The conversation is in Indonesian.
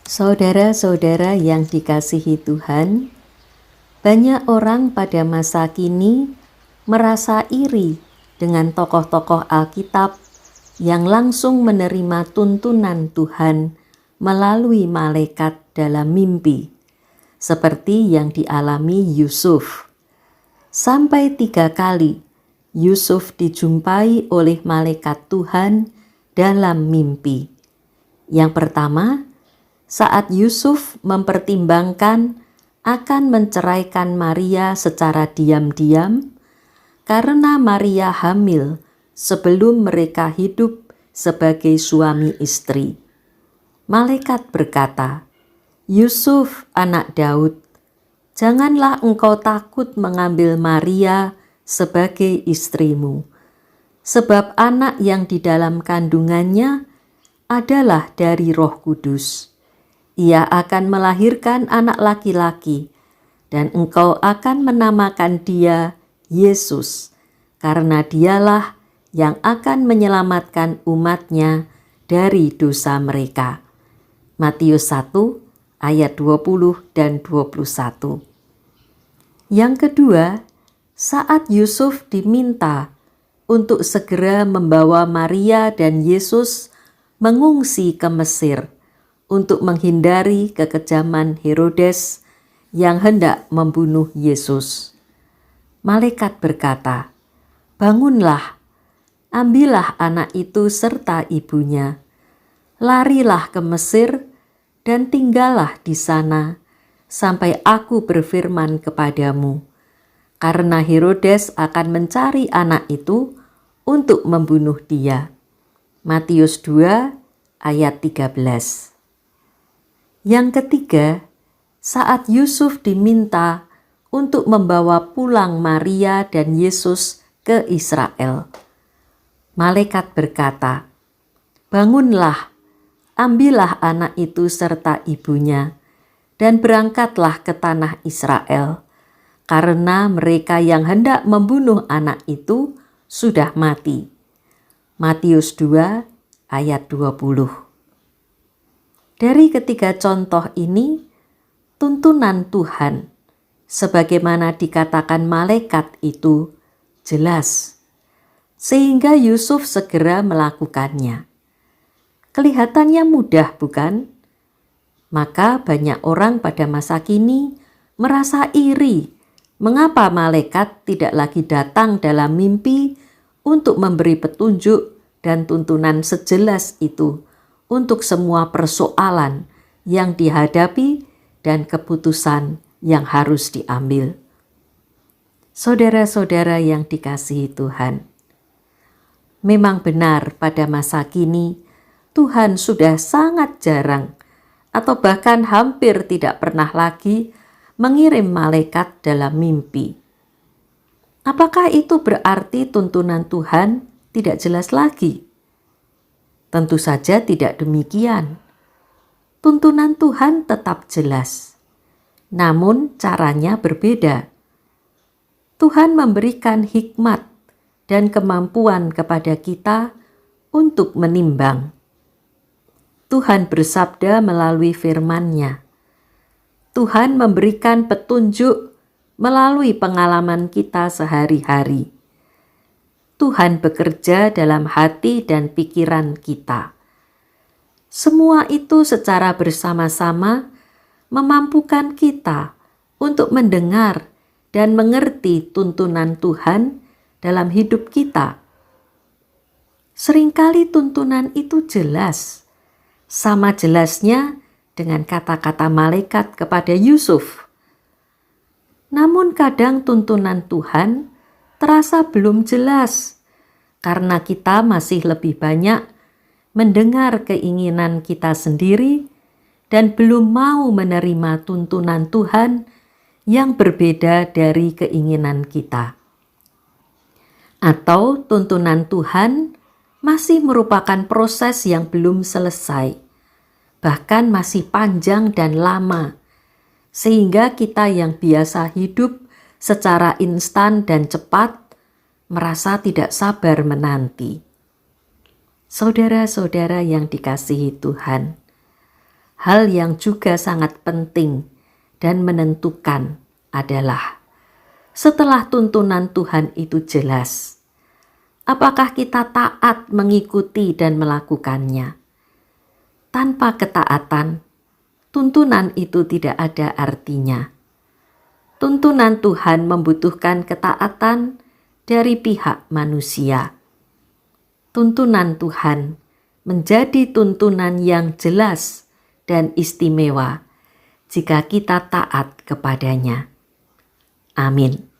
Saudara-saudara yang dikasihi Tuhan, banyak orang pada masa kini merasa iri dengan tokoh-tokoh Alkitab yang langsung menerima tuntunan Tuhan melalui malaikat dalam mimpi, seperti yang dialami Yusuf. Sampai 3 kali Yusuf dijumpai oleh malaikat Tuhan dalam mimpi. Yang pertama, saat Yusuf mempertimbangkan akan menceraikan Maria secara diam-diam karena Maria hamil sebelum mereka hidup sebagai suami istri. Malaikat berkata, "Yusuf, anak Daud, janganlah engkau takut mengambil Maria sebagai istrimu, sebab anak yang di dalam kandungannya adalah dari Roh Kudus. Ia akan melahirkan anak laki-laki, dan engkau akan menamakan dia Yesus, karena dialah yang akan menyelamatkan umatnya dari dosa mereka." Matius 1 ayat 20 dan 21. Yang kedua, saat Yusuf diminta untuk segera membawa Maria dan Yesus mengungsi ke Mesir untuk menghindari kekejaman Herodes yang hendak membunuh Yesus. Malaikat berkata, "Bangunlah, ambillah anak itu serta ibunya, larilah ke Mesir dan tinggallah di sana sampai aku berfirman kepadamu, karena Herodes akan mencari anak itu untuk membunuh dia." Matius 2 ayat 13. Yang ketiga, saat Yusuf diminta untuk membawa pulang Maria dan Yesus ke Israel, malaikat berkata, "Bangunlah, ambillah anak itu serta ibunya, dan berangkatlah ke tanah Israel, karena mereka yang hendak membunuh anak itu sudah mati." Matius 2 ayat 20. Dari ketiga contoh ini, tuntunan Tuhan, sebagaimana dikatakan malaikat itu, jelas, sehingga Yusuf segera melakukannya. Kelihatannya mudah, bukan? Maka banyak orang pada masa kini merasa iri mengapa malaikat tidak lagi datang dalam mimpi untuk memberi petunjuk dan tuntunan sejelas itu untuk semua persoalan yang dihadapi dan keputusan yang harus diambil. Saudara-saudara yang dikasihi Tuhan, memang benar pada masa kini Tuhan sudah sangat jarang atau bahkan hampir tidak pernah lagi mengirim malaikat dalam mimpi. Apakah itu berarti tuntunan Tuhan tidak jelas lagi? Tentu saja tidak demikian. Tuntunan Tuhan tetap jelas, namun caranya berbeda. Tuhan memberikan hikmat dan kemampuan kepada kita untuk menimbang. Tuhan bersabda melalui firman-Nya. Tuhan memberikan petunjuk melalui pengalaman kita sehari-hari. Tuhan bekerja dalam hati dan pikiran kita. Semua itu secara bersama-sama memampukan kita untuk mendengar dan mengerti tuntunan Tuhan dalam hidup kita. Seringkali tuntunan itu jelas, sama jelasnya dengan kata-kata malaikat kepada Yusuf. Namun kadang tuntunan Tuhan terasa belum jelas karena kita masih lebih banyak mendengar keinginan kita sendiri dan belum mau menerima tuntunan Tuhan yang berbeda dari keinginan kita. Atau tuntunan Tuhan masih merupakan proses yang belum selesai, bahkan masih panjang dan lama, sehingga kita yang biasa hidup secara instan dan cepat merasa tidak sabar menanti. Saudara-saudara yang dikasihi Tuhan, hal yang juga sangat penting dan menentukan adalah setelah tuntunan Tuhan itu jelas, apakah kita taat mengikuti dan melakukannya? Tanpa ketaatan, tuntunan itu tidak ada artinya. Tuntunan Tuhan membutuhkan ketaatan dari pihak manusia. Tuntunan Tuhan menjadi tuntunan yang jelas dan istimewa jika kita taat kepadanya. Amin.